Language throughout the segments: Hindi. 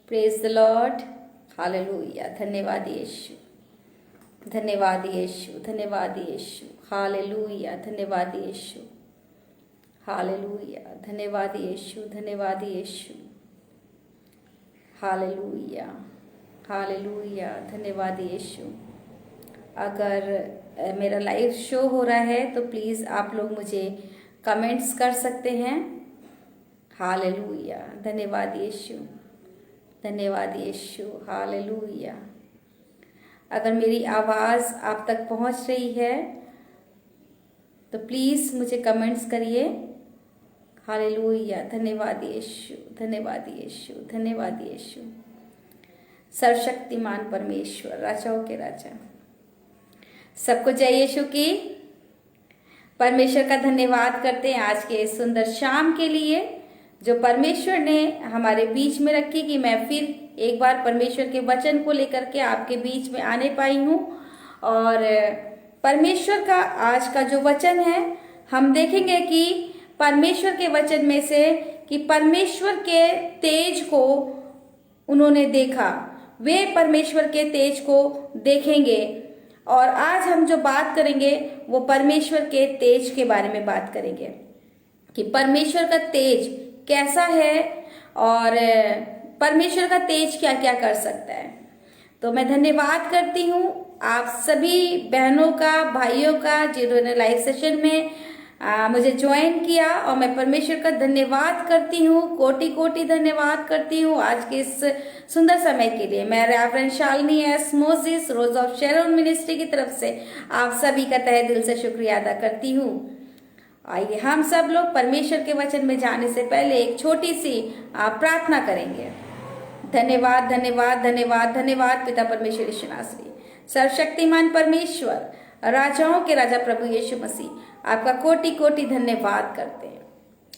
Praise the Lord, hallelujah. धन्यवाद यीशु, धन्यवाद यीशु, धन्यवाद यीशु, हालेलुया। धन्यवाद यीशु, हालेलुया। धन्यवाद यीशु, धन्यवाद यीशु, हालेलुया, हालेलुया। धन्यवाद यीशु। अगर मेरा लाइव शो हो रहा है तो प्लीज़ आप लोग मुझे कमेंट्स कर सकते हैं। हालेलुया। धन्यवाद यीशु, धन्यवाद यीशु, हालेलुया। अगर मेरी आवाज़ आप तक पहुंच रही है तो प्लीज़ मुझे कमेंट्स करिए। हालेलुया। धन्यवाद यीशु, धन्यवाद यीशु, धन्यवाद यीशु। सर्वशक्तिमान परमेश्वर, राजाओं के राजा, सबको जय यीशु की। परमेश्वर का धन्यवाद करते हैं आज के सुंदर शाम के लिए जो परमेश्वर ने हमारे बीच में रखी कि मैं फिर एक बार परमेश्वर के वचन को लेकर के आपके बीच में आने पाई हूँ। और परमेश्वर का आज का जो वचन है हम देखेंगे कि परमेश्वर के वचन में से कि परमेश्वर के तेज को उन्होंने देखा, वे परमेश्वर के तेज को देखेंगे। और आज हम जो बात करेंगे वो परमेश्वर के तेज के बारे में बात करेंगे कि परमेश्वर का तेज कैसा है और परमेश्वर का तेज क्या क्या कर सकता है। तो मैं धन्यवाद करती हूँ आप सभी बहनों का, भाइयों का जिन्होंने लाइव सेशन में मुझे ज्वाइन किया। और मैं परमेश्वर का धन्यवाद करती हूँ, कोटि कोटि धन्यवाद करती हूँ आज के इस सुंदर समय के लिए। मैं reverend Shalini S Moses, rose of Charon ministry की तरफ से आप सभी का तहे दिल से शुक्रिया अदा करती हूँ। आइए हम सब लोग परमेश्वर के वचन में जाने से पहले एक छोटी सी प्रार्थना करेंगे। धन्यवाद, धन्यवाद, धन्यवाद, धन्यवाद पिता परमेश्वर यीशु नासरी, सर्वशक्तिमान परमेश्वर, राजाओं के राजा प्रभु यीशु मसीह, आपका कोटि कोटि धन्यवाद करते हैं।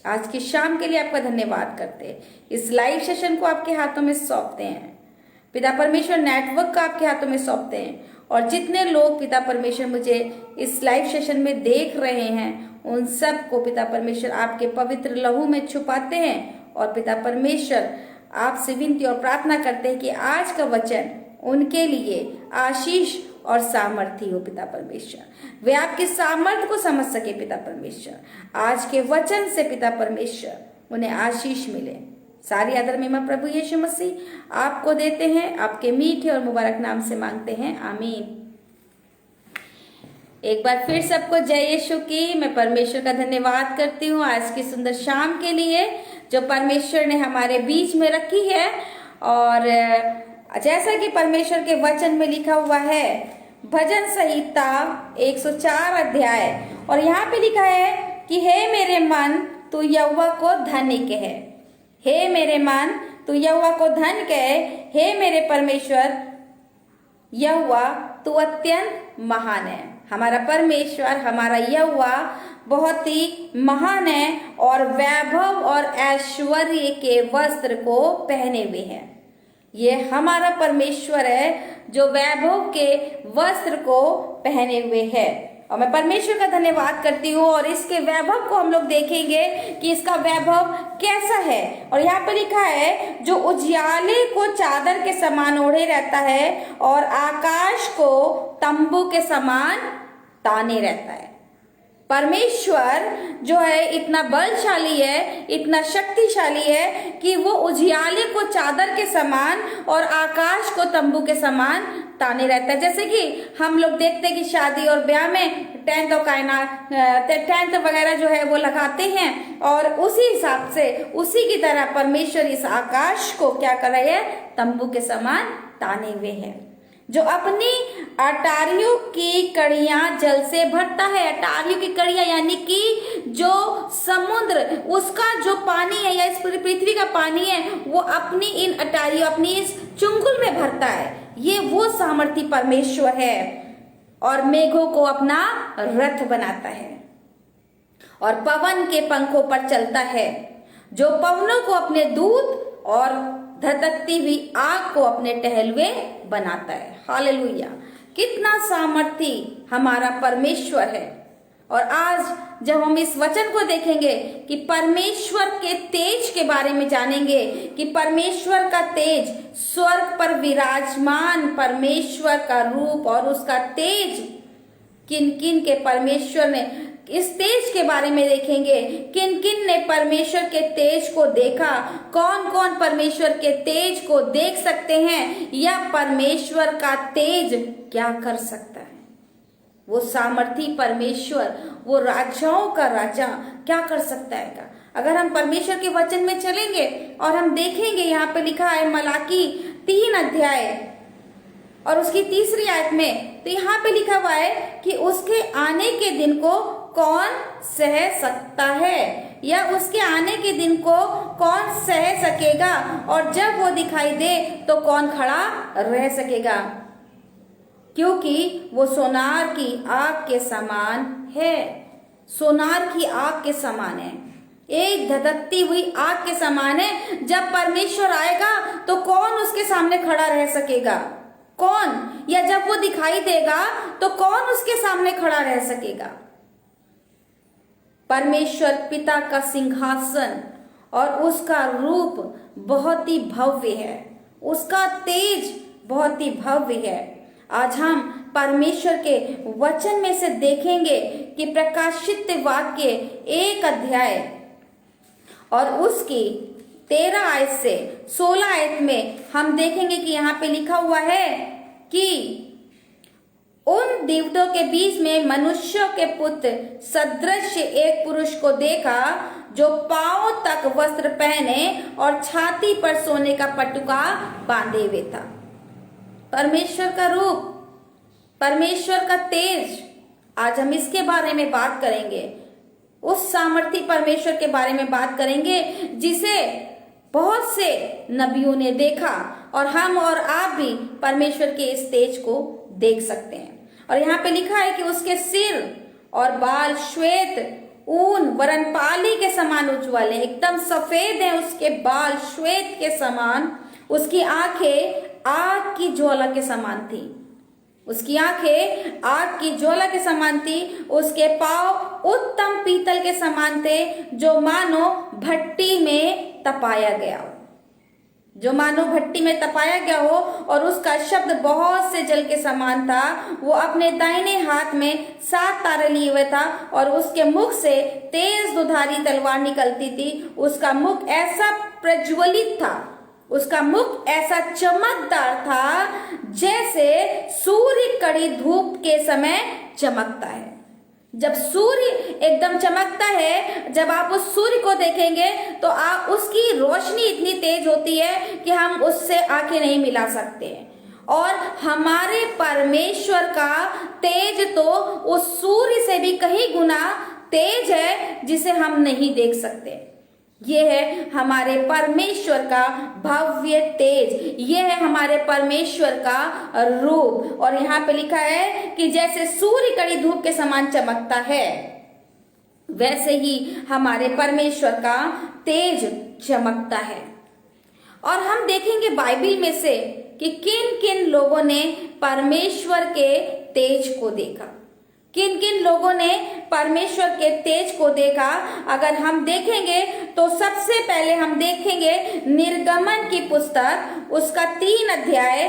आज की शाम के लिए आपका धन्यवाद करते हैं। इस लाइव सेशन को आपके हाथों में सौंपते हैं पिता परमेश्वर, नेटवर्क का आपके हाथों में सौंपते हैं। और जितने लोग पिता परमेश्वर मुझे इस लाइव सेशन में देख रहे हैं उन सब को पिता परमेश्वर आपके पवित्र लहू में छुपाते हैं। और पिता परमेश्वर आपसे विनती और प्रार्थना करते हैं कि आज का वचन उनके लिए आशीष और सामर्थ्य हो पिता परमेश्वर, वे आपके सामर्थ्य को समझ सके पिता परमेश्वर। आज के वचन से पिता परमेश्वर उन्हें आशीष मिले। सारी आदर महिमा प्रभु यीशु मसीह आपको देते हैं, आपके मीठे और मुबारक नाम से मांगते हैं, आमीन। एक बार फिर सबको जय यीशु की। मैं परमेश्वर का धन्यवाद करती हूँ आज की सुंदर शाम के लिए जो परमेश्वर ने हमारे बीच में रखी है। और जैसा कि परमेश्वर के वचन में लिखा हुआ है, भजन संहिता 104 अध्याय, और यहाँ पे लिखा है कि हे मेरे मन तू यहोवा को धन्य कह, हे मेरे मन तू यहोवा को धन्य कह, हे मेरे परमेश्वर यहोवा तू अत्यंत महान है। हमारा परमेश्वर, हमारा यहोवा बहुत ही महान है और वैभव और ऐश्वर्य के वस्त्र को पहने हुए है। ये हमारा परमेश्वर है जो वैभव के वस्त्र को पहने हुए है। और मैं परमेश्वर का धन्यवाद करती हूँ। और इसके वैभव को हम लोग देखेंगे कि इसका वैभव कैसा है। और यहाँ पर लिखा है जो उजियाले को चादर के समान ओढ़े रहता है और आकाश को तंबू के समान ताने रहता है। परमेश्वर जो है इतना बलशाली है, इतना शक्तिशाली है कि वो उजियाले को चादर के समान और आकाश को तंबू के समान ताने रहता है। जैसे कि हम लोग देखते हैं कि शादी और ब्याह में टेंट और टेंट वगैरह जो है वो लगाते हैं, और उसी हिसाब से उसी की तरह परमेश्वर इस आकाश को क्या कर रहे हैं, तंबू के समान ताने हुए हैं। जो अपनी अटारियों की कड़ियां जल से भरता है। अटारियों की कड़ियां यानी कि जो समुद्र, उसका जो पानी है या इस पृथ्वी का पानी है वो अपनी इन अटारियों, अपनी इस चुंगल में भरता है। ये वो सामर्थी परमेश्वर है। और मेघों को अपना रथ बनाता है और पवन के पंखों पर चलता है। जो पवनों को अपने दूत और धधकती हुई आग को अपने टहलुए बनाता है। हालेलुया। कितना सामर्थी हमारा परमेश्वर है। और आज जब हम इस वचन को देखेंगे कि परमेश्वर के तेज के बारे में जानेंगे कि परमेश्वर का तेज, स्वर्ग पर विराजमान परमेश्वर का रूप और उसका तेज, किन किन के परमेश्वर ने इस तेज के बारे में देखेंगे, किन किन ने परमेश्वर के तेज को देखा, कौन कौन परमेश्वर के तेज को देख सकते हैं, या परमेश्वर का तेज क्या कर सकता है। वो सामर्थी परमेश्वर, वो राजाओं का राजा क्या कर सकता है। अगर हम परमेश्वर के वचन में चलेंगे और हम देखेंगे, यहाँ पे लिखा है मलाकी 3 अध्याय और उसकी 3री आयत में, तो यहाँ पे लिखा हुआ है कि उसके आने के दिन को कौन सह सकता है, या उसके आने के दिन को कौन सह सकेगा, और जब वो दिखाई दे तो कौन खड़ा रह सकेगा, क्योंकि वो सोनार की आग के समान है। सोनार की आग के समान है, एक धधकती हुई आग के समान है। जब परमेश्वर आएगा तो कौन उसके सामने खड़ा रह सकेगा, कौन, या जब वो दिखाई देगा तो कौन उसके सामने खड़ा रह सकेगा। परमेश्वर पिता का सिंहासन और उसका रूप बहुत ही भव्य है, उसका तेज बहुत ही भव्य है। आज हम परमेश्वर के वचन में से देखेंगे कि प्रकाशित वाक्य 1 अध्याय और उसकी 13 आयत से 16 आयत में हम देखेंगे कि यहाँ पे लिखा हुआ है कि उन देवताओं के बीच में मनुष्यों के पुत्र सदृश एक पुरुष को देखा, जो पांव तक वस्त्र पहने और छाती पर सोने का पटुका बांधे हुए था। परमेश्वर का रूप, परमेश्वर का तेज, आज हम इसके बारे में बात करेंगे। उस सामर्थी परमेश्वर के बारे में बात करेंगे जिसे बहुत से नबियों ने देखा, और हम और आप भी परमेश्वर के इस तेज को देख सकते हैं। और यहाँ पे लिखा है कि उसके सिर और बाल श्वेत ऊन वरन पाली के समान उज्ज्वल है, एकदम सफेद है उसके बाल श्वेत के समान। उसकी आंखें आग की ज्वाला के समान थी, उसकी आंखें आग की ज्वाला के समान थी। उसके पांव उत्तम पीतल के समान थे, जो मानो भट्टी में तपाया गया हो, जो मानो भट्टी में तपाया गया हो। और उसका शब्द बहुत से जल के समान था। वो अपने दाहिने हाथ में 7 तारे लिए हुए था, और उसके मुख से तेज दुधारी तलवार निकलती थी। उसका मुख ऐसा प्रज्वलित था, उसका मुख ऐसा चमकदार था जैसे सूर्य कड़ी धूप के समय चमकता है। जब सूर्य एकदम चमकता है, जब आप उस सूर्य को देखेंगे तो आप उसकी रोशनी इतनी तेज होती है कि हम उससे आंखें नहीं मिला सकते। और हमारे परमेश्वर का तेज तो उस सूर्य से भी कहीं गुना तेज है, जिसे हम नहीं देख सकते। ये है हमारे परमेश्वर का भव्य तेज, ये है हमारे परमेश्वर का रूप। और यहाँ पे लिखा है कि जैसे सूर्य कड़ी धूप के समान चमकता है, वैसे ही हमारे परमेश्वर का तेज चमकता है। और हम देखेंगे बाइबल में से कि किन किन लोगों ने परमेश्वर के तेज को देखा, किन किन लोगों ने परमेश्वर के तेज को देखा। अगर हम देखेंगे तो सबसे पहले हम देखेंगे निर्गमन की पुस्तक उसका 3 अध्याय,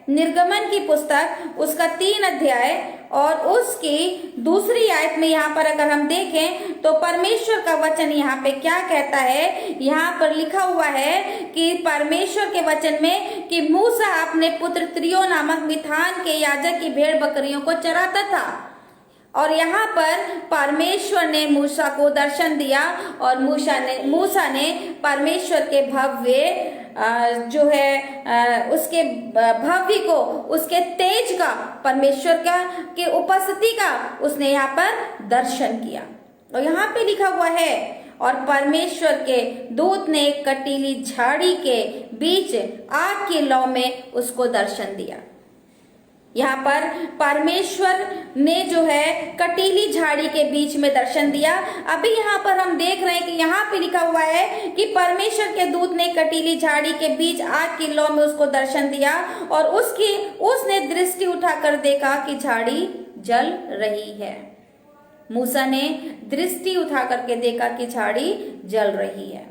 निर्गमन की पुस्तक उसका 3 अध्याय और उसकी 2री आयत में यहाँ पर अगर हम देखें तो परमेश्वर का वचन यहाँ पे क्या कहता है। यहाँ पर लिखा हुआ है कि परमेश्वर के वचन में कि मूसा अपने पुत्र त्रियो नामक मिथान के याजक की भेड़ बकरियों को चराता था। और यहाँ पर परमेश्वर ने मूसा को दर्शन दिया, और मूसा ने परमेश्वर के भव्य जो है उसके भव्य को, उसके तेज का, परमेश्वर का के उपस्थिति का उसने यहाँ पर दर्शन किया। और यहाँ पे लिखा हुआ है, और परमेश्वर के दूत ने कटीली झाड़ी के बीच आग की लौ में उसको दर्शन दिया। यहाँ पर परमेश्वर ने जो है कटीली झाड़ी के बीच में दर्शन दिया। अभी यहाँ पर हम देख रहे हैं कि यहाँ पे लिखा हुआ है कि परमेश्वर के दूत ने कटीली झाड़ी के बीच आग की लौ में उसको दर्शन दिया, और उसने दृष्टि उठाकर देखा कि झाड़ी जल रही है। मूसा ने दृष्टि उठा करके देखा कि झाड़ी जल रही है।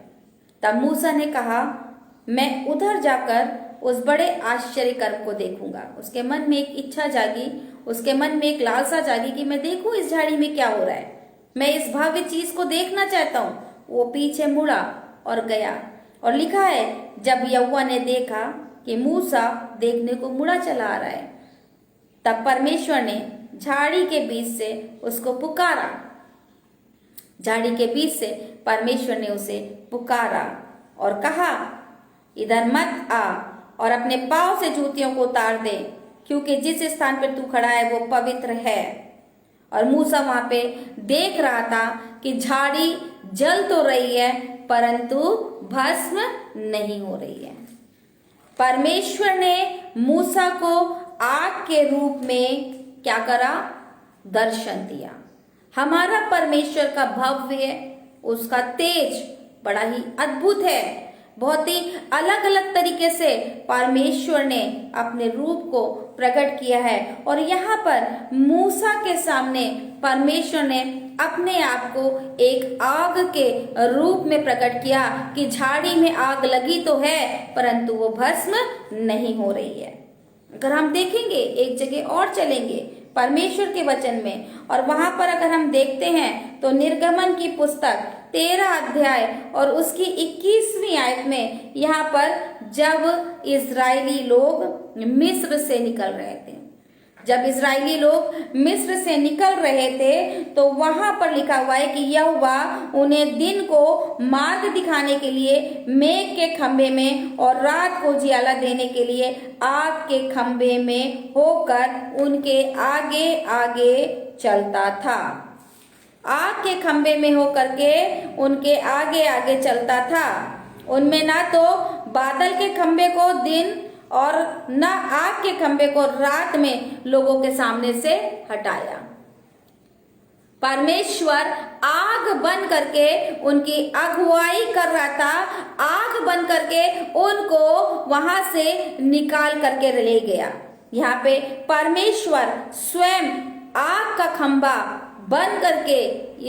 तब मूसा ने कहा, मैं उधर जाकर उस बड़े आश्चर्य कर्म को देखूंगा। उसके मन में एक इच्छा जागी, उसके मन में एक लालसा जागी कि मैं देखूं इस झाड़ी में क्या हो रहा है, मैं इस भव्य चीज को देखना चाहता हूं। वो पीछे मुड़ा और गया, और लिखा है जब यहोवा ने देखा कि मूसा देखने को मुड़ा चला आ रहा है, तब परमेश्वर ने झाड़ी के बीच से उसको पुकारा। झाड़ी के बीच से परमेश्वर ने उसे पुकारा और कहा, इधर मत आ और अपने पांव से जूतियों को उतार दे, क्योंकि जिस स्थान पर तू खड़ा है वो पवित्र है। और मूसा वहां पे देख रहा था कि झाड़ी जल तो रही है परंतु भस्म नहीं हो रही है। परमेश्वर ने मूसा को आग के रूप में क्या करा? दर्शन दिया। हमारा परमेश्वर का भव्य, उसका तेज बड़ा ही अद्भुत है। बहुत ही अलग अलग तरीके से परमेश्वर ने अपने रूप को प्रकट किया है। और यहाँ पर मूसा के सामने परमेश्वर ने अपने आप को एक आग के रूप में प्रकट किया कि झाड़ी में आग लगी तो है परंतु वो भस्म नहीं हो रही है। अगर हम देखेंगे, एक जगह और चलेंगे परमेश्वर के वचन में, और वहां पर अगर हम देखते हैं तो निर्गमन की पुस्तक 13 अध्याय और उसकी 21वीं आयत में यहाँ पर जब इजरायली लोग मिस्र से निकल रहे थे, जब इजरायली लोग मिस्र से निकल रहे थे तो वहां पर लिखा हुआ है कि यहोवा उन्हें दिन को मार्ग दिखाने के लिए मेघ के खंभे में और रात को जियाला देने के लिए आग के खंभे में होकर उनके आगे आगे चलता था। आग के खंभे में होकर के उनके आगे आगे चलता था। उनमें ना तो बादल के खंभे को दिन और न आग के खंभे को रात में लोगों के सामने से हटाया। परमेश्वर आग बन करके उनकी अगुवाई कर रहा था, आग बन करके उनको वहां से निकाल करके ले गया। यहाँ पे परमेश्वर स्वयं आग का खंभा बन करके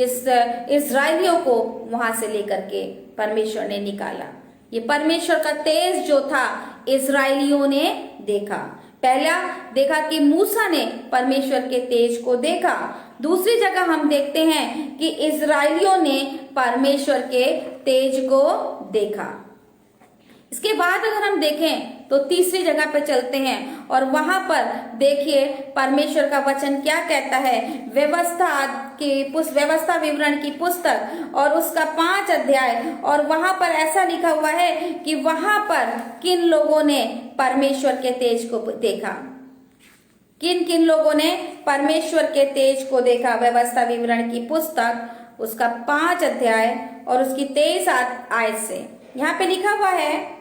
इस इजरायलियों को वहां से लेकर के परमेश्वर ने निकाला। ये परमेश्वर का तेज जो था इजरायलियों ने देखा। पहला देखा कि मूसा ने परमेश्वर के तेज को देखा। दूसरी जगह हम देखते हैं कि इजरायलियों ने परमेश्वर के तेज को देखा। इसके बाद अगर हम देखें तो तीसरी जगह पे चलते हैं और वहां पर देखिए परमेश्वर का वचन क्या कहता है। व्यवस्था विवरण की पुस्तक और उसका 5 अध्याय, और वहां पर ऐसा लिखा हुआ है कि वहां पर किन लोगों ने परमेश्वर के तेज को देखा, किन किन लोगों ने परमेश्वर के तेज को देखा। व्यवस्था विवरण की पुस्तक उसका 5 अध्याय और उसकी 23 आयत से यहाँ पे लिखा हुआ है,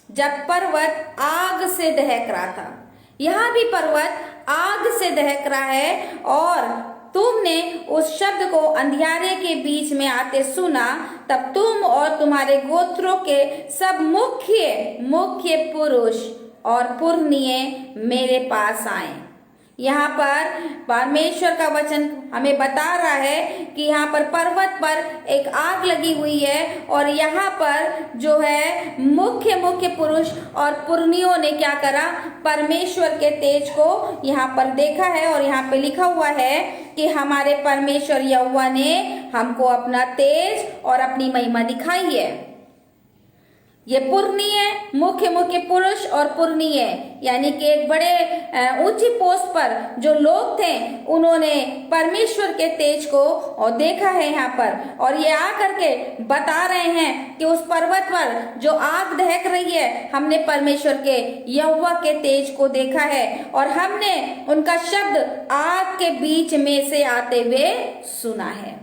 जब पर्वत आग से दहक रहा था। यहाँ भी पर्वत आग से दहक रहा है और तुमने उस शब्द को अंधियारे के बीच में आते सुना, तब तुम और तुम्हारे गोत्रों के सब मुख्य पुरुष और पुरनिये मेरे पास आए। यहाँ पर परमेश्वर का वचन हमें बता रहा है कि यहाँ पर पर्वत पर एक आग लगी हुई है और यहाँ पर जो है मुख्य पुरुष और पुरनियों ने क्या करा, परमेश्वर के तेज को यहाँ पर देखा है। और यहाँ पे लिखा हुआ है कि हमारे परमेश्वर यहोवा ने हमको अपना तेज और अपनी महिमा दिखाई है। ये पुरनिये, मुख्य पुरुष और पुरनिये यानी कि एक बड़े ऊंची पोस्ट पर जो लोग थे उन्होंने परमेश्वर के तेज को और देखा है यहाँ पर। और ये आकर के बता रहे हैं कि उस पर्वत पर जो आग दहक रही है हमने परमेश्वर के यहोवा के तेज को देखा है और हमने उनका शब्द आग के बीच में से आते हुए सुना है।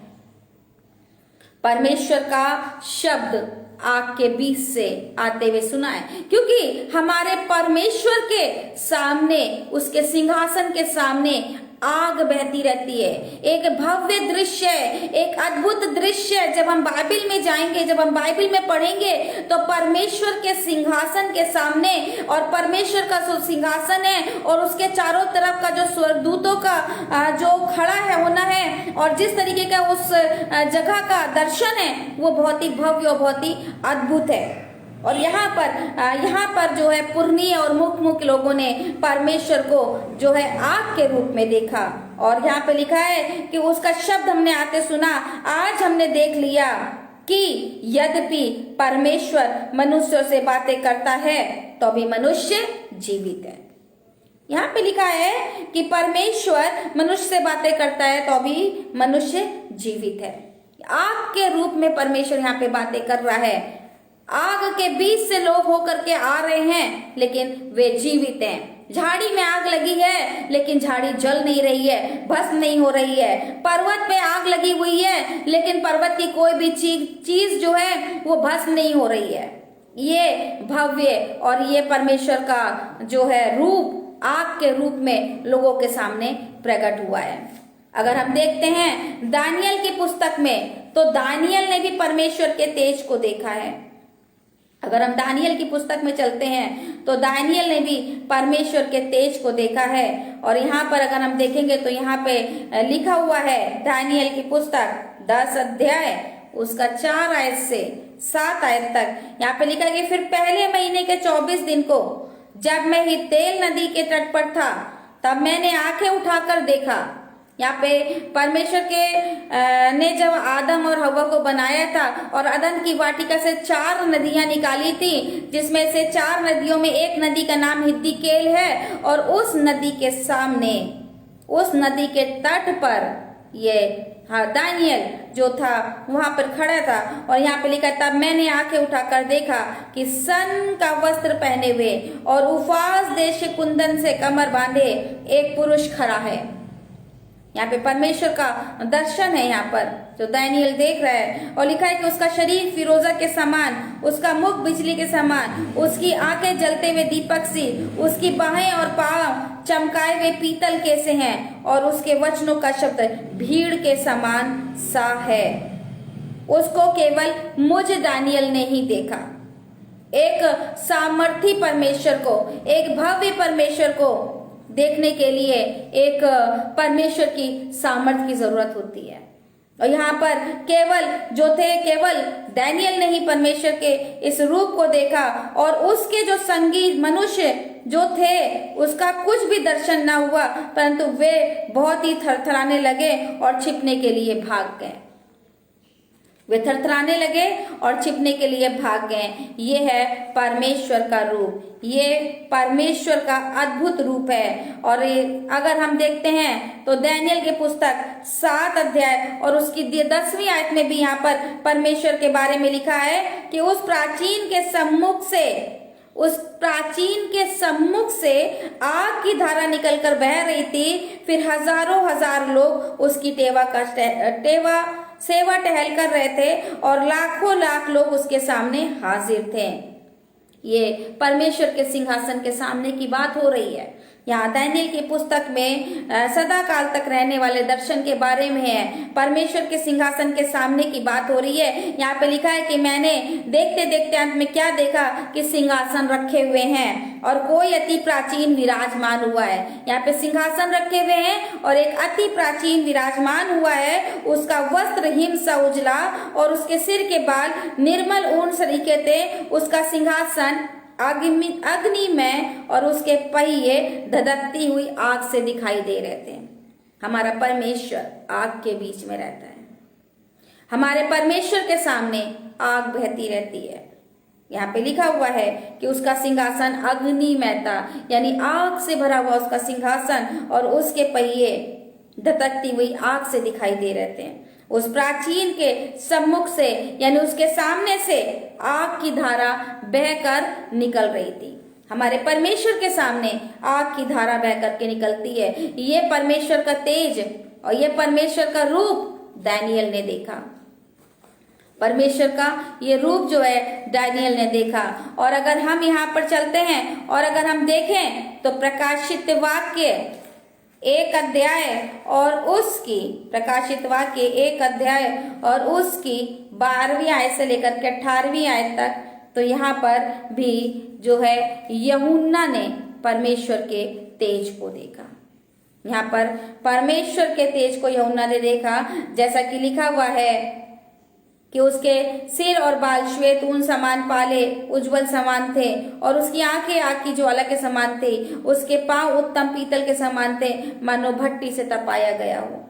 परमेश्वर का शब्द आग के बीच से आते हुए सुना है, क्योंकि हमारे परमेश्वर के सामने, उसके सिंहासन के सामने आग बहती रहती है। एक भव्य दृश्य, एक अद्भुत दृश्य। जब हम बाइबल में जाएंगे, जब हम बाइबल में पढ़ेंगे तो परमेश्वर के सिंहासन के सामने, और परमेश्वर का जो सिंहासन है और उसके चारों तरफ का जो स्वर्गदूतों का जो खड़ा है होना है, और जिस तरीके का उस जगह का दर्शन है वो बहुत ही भव्य और बहुत ही अद्भुत है। और यहाँ पर जो है पुरनी और मुख लोगों ने परमेश्वर को जो है आग के रूप में देखा। और यहाँ पे लिखा है कि उसका शब्द हमने आते सुना, आज हमने देख लिया कि यद्यपि परमेश्वर मनुष्यों से बातें करता है तो भी मनुष्य जीवित है। यहाँ पे लिखा है कि परमेश्वर मनुष्य से बातें करता है तो भी मनुष्य जीवित है। आग के रूप में परमेश्वर यहाँ पे बातें कर रहा है। आग के बीच से लोग होकर के आ रहे हैं लेकिन वे जीवित हैं। झाड़ी में आग लगी है लेकिन झाड़ी जल नहीं रही है, भस्म नहीं हो रही है। पर्वत पे आग लगी हुई है लेकिन पर्वत की कोई भी चीज जो है वो भस्म नहीं हो रही है। ये भव्य और ये परमेश्वर का जो है रूप आग के रूप में लोगों के सामने प्रकट हुआ है। अगर हम देखते हैं दानियल की पुस्तक में, तो दानियल ने भी परमेश्वर के तेज को देखा है। अगर हम दानियल की पुस्तक में चलते हैं तो दानियल ने भी परमेश्वर के तेज को देखा है। और यहाँ पर अगर हम देखेंगे तो यहाँ पे लिखा हुआ है दानियल की पुस्तक 10 अध्याय उसका 4 आयत से 7 आयत तक। यहाँ पे लिखा है कि फिर पहले महीने के 24 दिन को जब मैं हित्तेल नदी के तट पर था तब मैंने आंखें उठाकर देखा। यहाँ पे परमेश्वर के ने जब आदम और हव्वा को बनाया था और अदन की वाटिका से 4 नदियां निकाली थी, जिसमें से 4 नदियों में एक नदी का नाम हिद्दीकेल है। और उस नदी के सामने, उस नदी के तट पर ये दानियल जो था वहां पर खड़ा था। और यहाँ पे लिखा तब मैंने आंखें उठाकर देखा कि सन का वस्त्र पहने हुए और उफाज देश के कुंदन से कमर बांधे एक पुरुष खड़ा है। यहाँ पे परमेश्वर का दर्शन है यहाँ पर जो दानियल देख रहा है। और लिखा है कि उसका शरीर फिरोजा के समान, उसका मुख बिजली के समान, उसकी आंखें जलते हुए दीपक सी, उसकी बाहें और पांव चमकाए हुए पीतल के से हैं, और उसके वचनों का शब्द भीड़ के समान सा है। उसको केवल मुझ दानियल ने ही देखा। एक सामर्थी परमेश्वर को, एक भव्य परमेश्वर को देखने के लिए एक परमेश्वर की सामर्थ्य की जरूरत होती है। और यहाँ पर केवल दानियल ने ही परमेश्वर के इस रूप को देखा। और उसके जो संगी मनुष्य जो थे उसका कुछ भी दर्शन ना हुआ, परंतु वे बहुत ही थरथराने लगे और छिपने के लिए भाग गए। वे थरथराने लगे और छिपने के लिए भाग गए। ये है परमेश्वर का रूप, ये परमेश्वर का अद्भुत रूप है। और अगर हम देखते हैं तो दानियल की पुस्तक 7 अध्याय और उसकी 10वीं आयत में भी यहाँ पर परमेश्वर के बारे में लिखा है कि उस प्राचीन सम्मुख से आग की धारा निकलकर बह रही थी। फिर हजार लोग उसकी सेवा टहल कर रहे थे और लाखों लाख लोग उसके सामने हाजिर थे। ये परमेश्वर के सिंहासन के सामने की बात हो रही है। यहाँ दानियल की पुस्तक में सदा काल तक रहने वाले दर्शन के बारे में है। परमेश्वर के सिंहासन के सामने की बात हो रही है। यहाँ पे लिखा है कि मैंने देखते देखते अंत में क्या देखा कि सिंहासन रखे हुए हैं और कोई अति प्राचीन विराजमान हुआ है। यहाँ पे सिंहासन रखे हुए हैं और एक अति प्राचीन विराजमान हुआ है। उसका वस्त्र हिम सा उजला और उसके सिर के बाल निर्मल ऊन सरीखे थे। उसका सिंहासन अग्नि में और उसके पहिए धधकती हुई आग से दिखाई दे रहे थे। हमारा परमेश्वर आग के बीच में रहता है। हमारे परमेश्वर के सामने आग बहती रहती है। यहाँ पे लिखा हुआ है कि उसका सिंहासन अग्नि में था, यानी आग से भरा हुआ उसका सिंहासन और उसके पहिए धधकती हुई आग से दिखाई दे रहे थे। उस प्राचीन के सम्मुख से यानी उसके सामने से आग की धारा बहकर निकल रही थी। हमारे परमेश्वर के सामने आग की धारा बह करके निकलती है। ये परमेश्वर का तेज और ये परमेश्वर का रूप दानियल ने देखा। परमेश्वर का ये रूप जो है दानियल ने देखा। और अगर हम यहाँ पर चलते हैं और अगर हम देखें तो प्रकाशित वाक्य एक अध्याय और उसकी, प्रकाशित वाक्य 1 अध्याय और उसकी 12वीं आयत से लेकर के 18वीं आयत तक, तो यहाँ पर भी जो है यूहन्ना ने परमेश्वर के तेज को देखा। यहाँ पर परमेश्वर के तेज को यूहन्ना ने देखा, जैसा कि लिखा हुआ है कि उसके सिर और बाल श्वेत ऊन समान पाले उज्जवल समान थे, और उसकी आंखें आग की ज्वाला के समान थी, उसके पांव उत्तम पीतल के समान थे, मानो भट्टी से तपाया गया हो,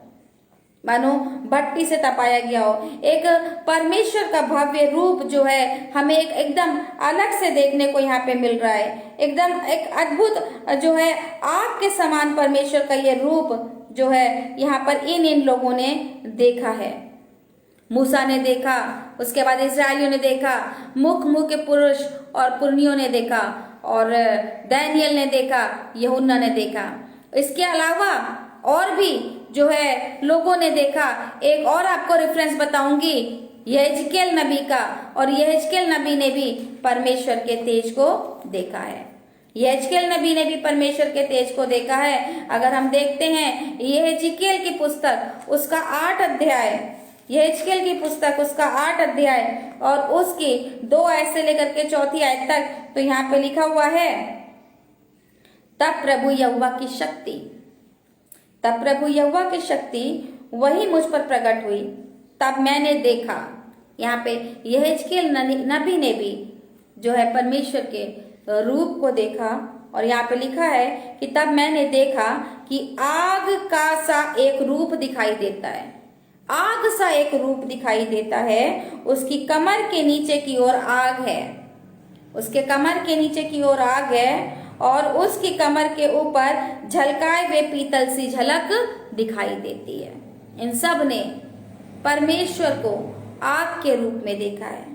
मानो भट्टी से तपाया गया हो। एक परमेश्वर का भव्य रूप जो है हमें एक एकदम अलग से देखने को यहाँ पे मिल रहा है। एकदम एक अद्भुत जो है आग के समान परमेश्वर का ये रूप जो है यहाँ पर इन लोगों ने देखा है। मूसा ने देखा, उसके बाद इस्राएलियों ने देखा, मुख के पुरुष और पुरनियों ने देखा, और दानियल ने देखा, यूहन्ना ने देखा। इसके अलावा और भी जो है लोगों ने देखा। एक और आपको रेफरेंस बताऊंगी यहेजकेल नबी का, और यहेजकेल नबी ने भी परमेश्वर के तेज को देखा है। यहेजकेल नबी ने भी परमेश्वर के तेज को देखा है। अगर हम देखते हैं यहेजकेल की पुस्तक उसका 8 अध्याय, यहेजकेल की पुस्तक उसका 8 अध्याय और उसकी 2 आयत से लेकर के 4 आयत तक, तो यहाँ पे लिखा हुआ है, तब प्रभु यहोवा की शक्ति, तब प्रभु यहोवा की शक्ति वही मुझ पर प्रकट हुई, तब मैंने देखा। यहाँ पे यहेजकेल नबी ने भी जो है परमेश्वर के रूप को देखा, और यहाँ पे लिखा है कि तब मैंने देखा कि आग का सा एक रूप दिखाई देता है, आग सा एक रूप दिखाई देता है, उसकी कमर के नीचे की ओर आग है, उसके कमर के नीचे की ओर आग है, और उसकी कमर के ऊपर झलकाए हुए पीतल सी झलक दिखाई देती है। इन सब ने परमेश्वर को आग के रूप में देखा है।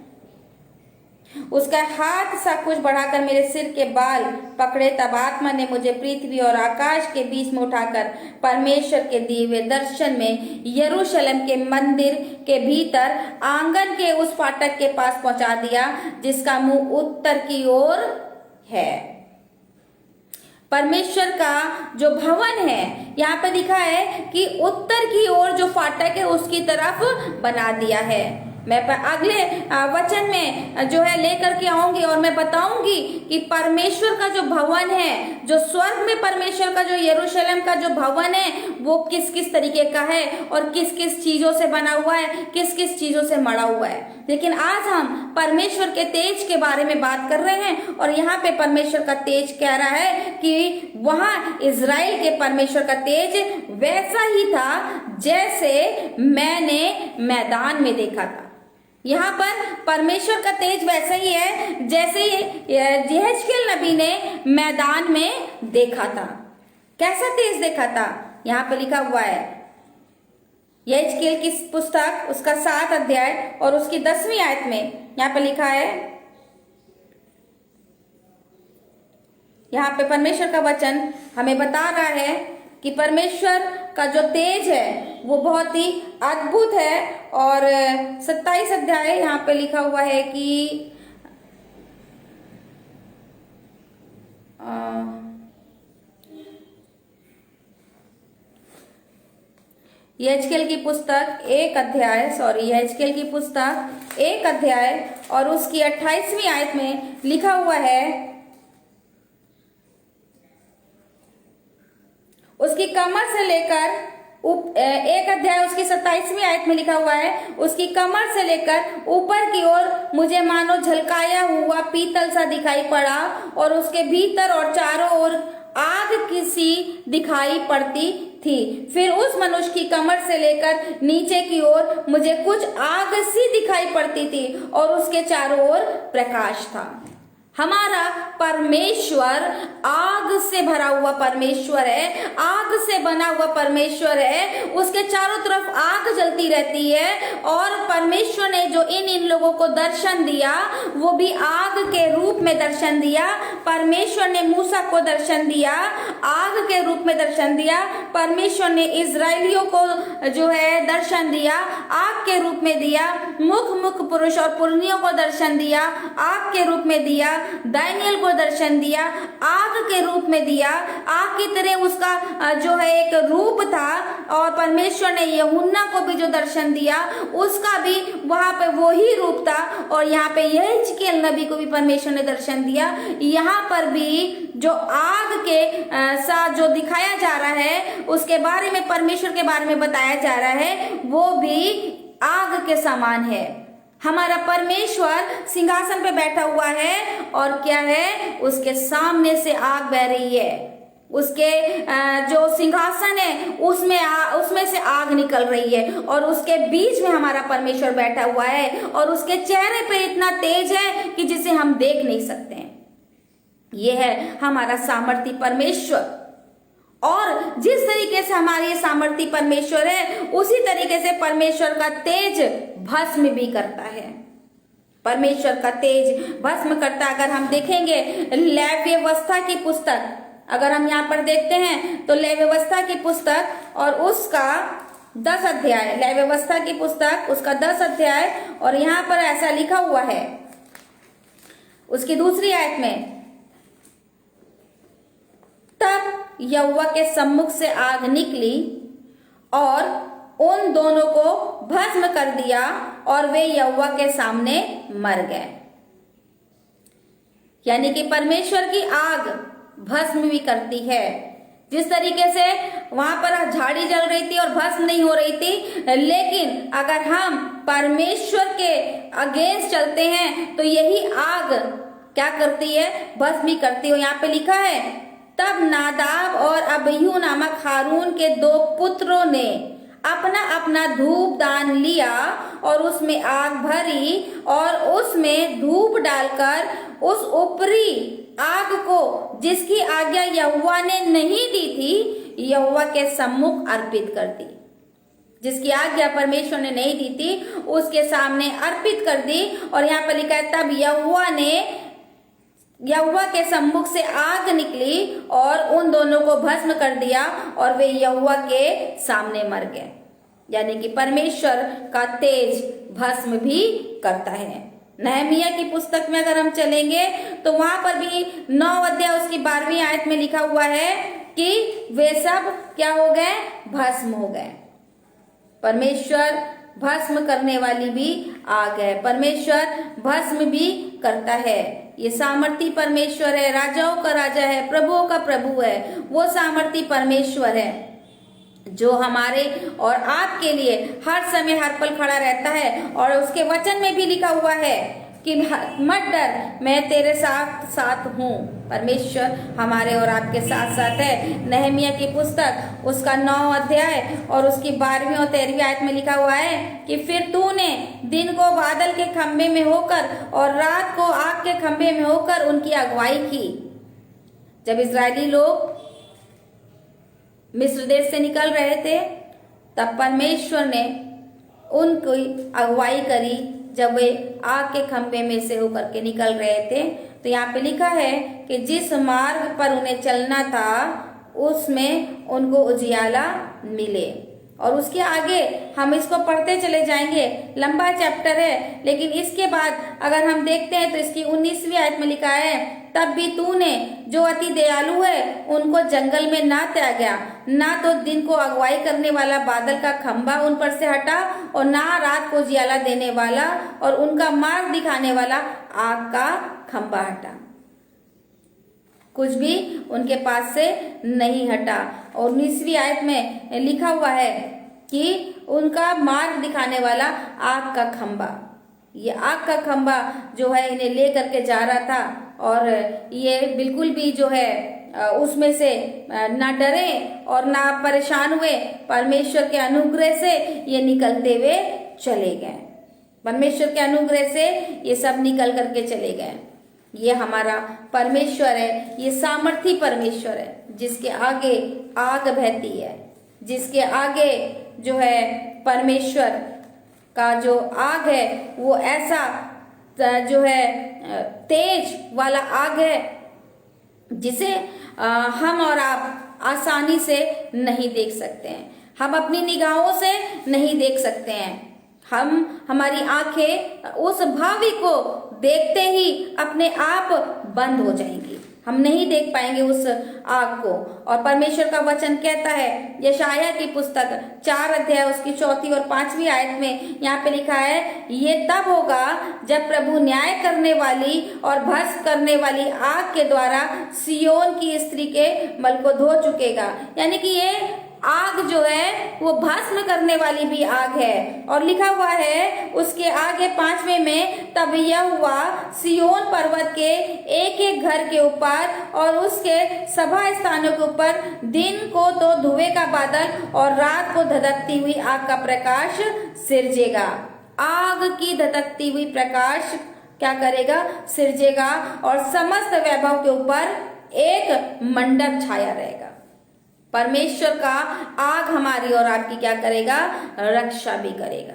उसका हाथ सा कुछ बढ़ाकर मेरे सिर के बाल पकड़े, तब आत्मा ने मुझे पृथ्वी और आकाश के बीच में उठाकर परमेश्वर के दिए हुए दर्शन में यरूशलेम के मंदिर के भीतर आंगन के उस फाटक के पास पहुंचा दिया जिसका मुंह उत्तर की ओर है। परमेश्वर का जो भवन है यहाँ पे दिखा है कि उत्तर की ओर जो फाटक है उसकी तरफ बना दिया है। मैं अगले वचन में जो है लेकर के आऊंगी और मैं बताऊंगी कि परमेश्वर का जो भवन है, जो स्वर्ग में परमेश्वर का जो यरूशलेम का जो भवन है, वो किस किस तरीके का है और किस किस चीजों से बना हुआ है, किस किस चीजों से मढ़ा हुआ है। लेकिन आज हम परमेश्वर के तेज के बारे में बात कर रहे हैं, और यहाँ पे परमेश्वर का तेज कह रहा है कि वहां इजराइल के परमेश्वर का तेज वैसा ही था जैसे मैंने मैदान में देखा था। यहाँ पर परमेश्वर का तेज वैसा ही है जैसे यहेजकेल नबी ने मैदान में देखा था। कैसा तेज देखा था? यहाँ पे लिखा हुआ है यहेजकेल की पुस्तक उसका 7 अध्याय और उसकी 10वीं आयत में यहाँ पे लिखा है, यहाँ पे परमेश्वर का वचन हमें बता रहा है कि परमेश्वर का जो तेज है वो बहुत ही अद्भुत है। और 27 अध्याय यहाँ पे लिखा हुआ है कि यहेजकेल की पुस्तक 1 अध्याय और उसकी 28वीं आयत में लिखा हुआ है, उसकी कमर से लेकर 1 अध्याय उसकी 27वीं आयत में लिखा हुआ है, उसकी कमर से लेकर ऊपर की ओर मुझे मानो झलकाया हुआ पीतल सा दिखाई पड़ा, और उसके भीतर और चारों ओर आग किसी दिखाई पड़ती थी। फिर उस मनुष्य की कमर से लेकर नीचे की ओर मुझे कुछ आग सी दिखाई पड़ती थी, और उसके चारों ओर प्रकाश था। हमारा परमेश्वर आग से भरा हुआ परमेश्वर है, आग से बना हुआ परमेश्वर है। उसके चारों तरफ आग जलती रहती है, और परमेश्वर ने जो इन लोगों को दर्शन दिया वो भी आग के रूप में दर्शन दिया। परमेश्वर ने मूसा को दर्शन दिया, आग के रूप में दर्शन दिया। परमेश्वर ने इजराइलियों को जो है दर्शन दिया, आग के रूप में दिया। मुख पुरुष और पुरनियों को दर्शन दिया, आग के रूप में दिया। दानियल को दर्शन दिया, आग के रूप में दिया, आग की तरह उसका जो है एक रूप था। और परमेश्वर ने यूहन्ना को भी जो दर्शन दिया उसका भी वहां पे वही रूप था। और यहाँ पे यहेजकेल नबी को भी परमेश्वर ने दर्शन दिया। यहाँ पर भी जो आग के साथ जो दिखाया जा रहा है उसके बारे में, परमेश्वर के बारे में बताया जा रहा है, वो भी आग के समान है। हमारा परमेश्वर सिंहासन पे बैठा हुआ है और क्या है, उसके सामने से आग बह रही है। उसके जो सिंहासन है उसमें से आग निकल रही है और उसके बीच में हमारा परमेश्वर बैठा हुआ है और उसके चेहरे पे इतना तेज है कि जिसे हम देख नहीं सकते हैं। यह है हमारा सामर्थी परमेश्वर। और जिस तरीके से हमारी सामर्थी परमेश्वर है उसी तरीके से परमेश्वर का तेज भस्म भी करता है। परमेश्वर का तेज भस्म करता। अगर हम देखेंगे लेवी व्यवस्था की पुस्तक, अगर हम यहाँ पर देखते हैं तो लेवी व्यवस्था की पुस्तक और उसका 10 अध्याय, लेवी व्यवस्था की पुस्तक उसका 10 अध्याय, और यहाँ पर ऐसा लिखा हुआ है उसकी दूसरी आयत में, तब यहोवा के सम्मुख से आग निकली और उन दोनों को भस्म कर दिया और वे यहोवा के सामने मर गए। यानी कि परमेश्वर की आग भस्म भी करती है। जिस तरीके से वहां पर झाड़ी जल रही थी और भस्म नहीं हो रही थी, लेकिन अगर हम परमेश्वर के अगेंस्ट चलते हैं तो यही आग क्या करती है, भस्म भी करती है। यहाँ पे लिखा है, तब नादाब और अबीहू नामक हारून के 2 पुत्रों ने अपना अपना धूप दान लिया और उसमें आग भरी और उसमें धूप डालकर उस ऊपरी आग को, जिसकी आज्ञा यहोवा ने नहीं दी थी, यहोवा के सम्मुख अर्पित कर दी। जिसकी आज्ञा परमेश्वर ने नहीं दी थी उसके सामने अर्पित कर दी। और यहाँ पर लिखा है, तब यहोवा के सम्मुख से आग निकली और उन दोनों को भस्म कर दिया और वे यहोवा के सामने मर गए। यानी कि परमेश्वर का तेज भस्म भी करता है। नहमीया की पुस्तक में अगर हम चलेंगे तो वहां पर भी 9 अध्याय उसकी 12वीं आयत में लिखा हुआ है कि वे सब क्या हो गए, भस्म हो गए। परमेश्वर भस्म करने वाली भी आग है। परमेश्वर भस्म भी करता है। ये सामर्थी परमेश्वर है, राजाओं का राजा है, प्रभुओं का प्रभु है। वो सामर्थी परमेश्वर है जो हमारे और आपके लिए हर समय हर पल खड़ा रहता है। और उसके वचन में भी लिखा हुआ है कि मत डर, मैं तेरे साथ साथ हूँ। परमेश्वर हमारे और आपके साथ साथ है। नहमीया की पुस्तक उसका 9 अध्याय और उसकी 12वीं और 13वीं आयत में लिखा हुआ है कि फिर तूने दिन को बादल के खंभे में होकर और रात को आग के खंभे में होकर उनकी अगुवाई की। जब इजरायली लोग मिस्र देश से निकल रहे थे तब परमेश्वर ने उनकी अगुवाई करी जब वे आग के खंभे में से होकर के निकल रहे थे। तो यहाँ पे लिखा है कि जिस मार्ग पर उन्हें चलना था उसमें उनको उजियाला मिले। और उसके आगे हम इसको पढ़ते चले जाएंगे, लंबा चैप्टर है, लेकिन इसके बाद अगर हम देखते हैं तो इसकी 19वीं आयत में लिखा है, तब भी तूने जो अति दयालु है उनको जंगल में ना त्यागा, ना तो दिन को अगुवाई करने वाला बादल का खंभा उन पर से हटा और ना रात को उजियाला देने वाला और उनका मार्ग दिखाने वाला आग का खंभा हटा। कुछ भी उनके पास से नहीं हटा। और 19वीं आयत में लिखा हुआ है कि उनका मार्ग दिखाने वाला आग का खंभा। ये आग का खंभा जो है इन्हें ले करके जा रहा था और ये बिल्कुल भी जो है उसमें से ना डरे और ना परेशान हुए। परमेश्वर के अनुग्रह से ये निकलते हुए चले गए। परमेश्वर के अनुग्रह से ये सब निकल करके चले गए। ये हमारा परमेश्वर है, ये सामर्थी परमेश्वर है जिसके आगे आग बहती है, जिसके आगे जो है परमेश्वर का जो आग है वो ऐसा जो है तेज वाला आग है जिसे हम और आप आसानी से नहीं देख सकते हैं, हम अपनी निगाहों से नहीं देख सकते हैं। हमारी आंखें उस भावी को देखते ही अपने आप बंद हो जाएंगी, हम नहीं देख पाएंगे उस आग को। और परमेश्वर का वचन कहता है यशायाह की पुस्तक 4 अध्याय उसकी 4 और 5 आयत में यहाँ पे लिखा है, ये तब होगा जब प्रभु न्याय करने वाली और भस्म करने वाली आग के द्वारा सियोन की स्त्री के मल को धो चुकेगा। यानी कि ये आग जो है वो भस्म करने वाली भी आग है। और लिखा हुआ है उसके आगे 5वें में, तब यह हुआ सियोन पर्वत के एक एक घर के ऊपर और उसके सभा स्थानों के ऊपर दिन को तो धुएं का बादल और रात को धधकती हुई आग का प्रकाश सिरजेगा। आग की धधकती हुई प्रकाश क्या करेगा? सिरजेगा और समस्त वैभव के ऊपर एक मंडप छाया रहेगा। परमेश्वर का आग हमारी और आपकी क्या करेगा? रक्षा भी करेगा,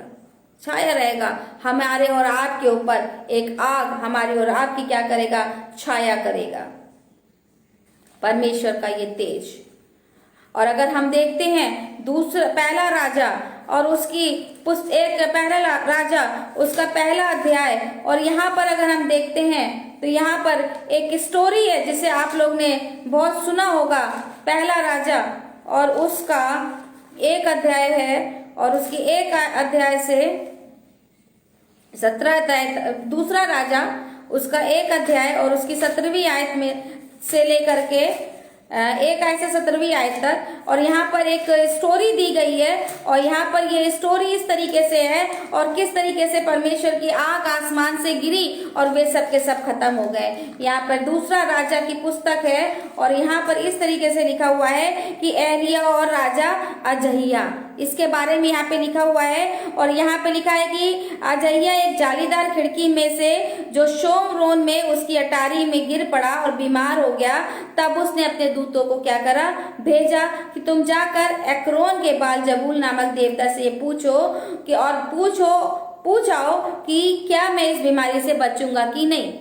छाया रहेगा। हमारे और आपके ऊपर एक आग हमारी और आपकी क्या करेगा? छाया करेगा, परमेश्वर का ये तेज। और अगर हम देखते हैं पहला राजा और उसकी पहला राजा उसका पहला अध्याय, और यहाँ पर अगर हम देखते हैं तो यहाँ पर एक स्टोरी है जिसे आप लोग ने बहुत सुना होगा। पहला राजा और उसका 1 अध्याय है और उसकी 1 अध्याय से 17 अध्याय, दूसरा राजा उसका 1 अध्याय और उसकी 17वीं आयत में से लेकर के 1 आयत से 17वीं आयत तक। और यहाँ पर एक स्टोरी दी गई है और यहाँ पर ये स्टोरी इस तरीके से है और किस तरीके से परमेश्वर की आग आसमान से गिरी और वे सब के सब खत्म हो गए। यहाँ पर दूसरा राजा की पुस्तक है और यहाँ पर इस तरीके से लिखा हुआ है कि एलिया और राजा अजहिया, इसके बारे में यहाँ पे लिखा हुआ है। और यहाँ पे लिखा है कि अजहिया एक जालीदार खिड़की में से जो शोमरोन में उसकी अटारी में गिर पड़ा और बीमार हो गया। तब उसने अपने दूतों को क्या करा? भेजा कि तुम जाकर एक्रोन के बाल जबूल नामक देवता से पूछो कि और पूछाओ कि क्या मैं इस बीमारी से बचूंगा कि नहीं।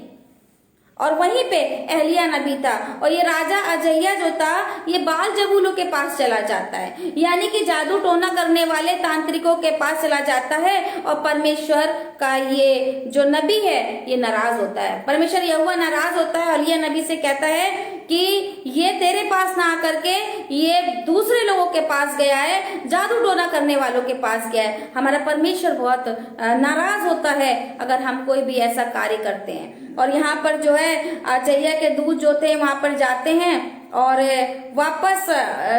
और वहीं पे एलिया नबी था और ये राजा अजहिया जो था ये बाल जबूलों के पास चला जाता है, यानी कि जादू टोना करने वाले तांत्रिकों के पास चला जाता है। और परमेश्वर का ये जो नबी है ये नाराज होता है, परमेश्वर यहोवा नाराज होता है। एलिया नबी से कहता है कि ये तेरे पास ना आकर के ये दूसरे लोगों के पास गया है, जादू टोना करने वालों के पास गया है। हमारा परमेश्वर बहुत नाराज होता है अगर हम कोई भी ऐसा कार्य करते हैं। और यहाँ पर जो है अजहिया के दूत जो थे वहां पर जाते हैं और वापस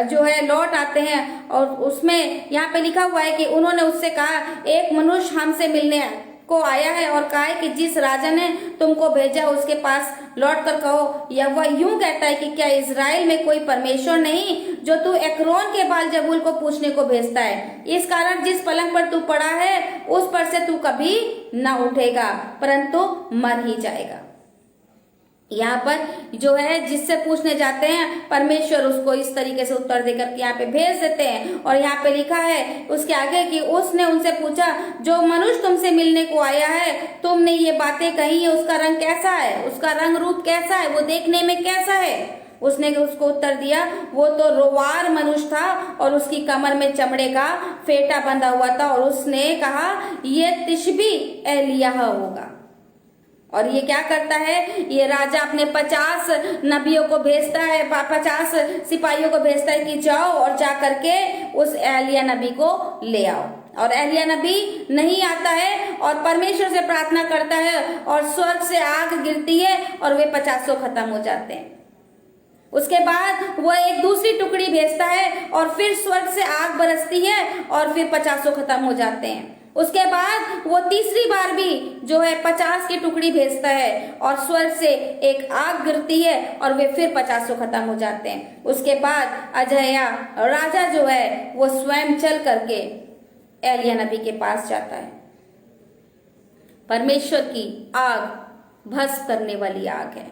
जो है लौट आते हैं। और उसमें यहाँ पे लिखा हुआ है कि उन्होंने उससे कहा, एक मनुष्य हमसे मिलने को आया है और कहा है कि जिस राजा ने तुमको भेजा उसके पास लौट कर कहो, या वह यूं कहता है कि क्या इज़राइल में कोई परमेश्वर नहीं जो तू एक्रोन के बाल जबूल को पूछने को भेजता है। इस कारण जिस पलंग पर तू पड़ा है उस पर से तू कभी न उठेगा परंतु मर ही जाएगा। यहाँ पर जो है जिससे पूछने जाते हैं परमेश्वर उसको इस तरीके से उत्तर देकर के यहाँ पे भेज देते हैं। और यहाँ पे लिखा है उसके आगे कि उसने उनसे पूछा, जो मनुष्य तुमसे मिलने को आया है तुमने ये बातें कही है उसका रंग कैसा है, उसका रंग रूप कैसा है, वो देखने में कैसा है। उसने उसको उत्तर दिया, वो तो रोवार मनुष्य था और उसकी कमर में चमड़े का फेटा बंधा हुआ था। और उसने कहा ये तिशबी एलिय्याह होगा। और ये क्या करता है? ये राजा अपने 50 नबियों को भेजता है, 50 सिपाहियों को भेजता है कि जाओ और जा करके उस एलिय्याह नबी को ले आओ। और एलिय्याह नबी नहीं आता है और परमेश्वर से प्रार्थना करता है और स्वर्ग से आग गिरती है और वे 50 खत्म हो जाते हैं। उसके बाद वो एक दूसरी टुकड़ी भेजता है और फिर स्वर्ग से आग बरसती है और फिर 50 खत्म हो जाते हैं। उसके बाद वो तीसरी बार भी जो है 50 की टुकड़ी भेजता है और स्वर्ग से एक आग गिरती है और वे फिर 50 खत्म हो जाते हैं। उसके बाद अजहिया राजा जो है वो स्वयं चल करके एलिय्याह नबी के पास जाता है। परमेश्वर की आग भस्म करने वाली आग है,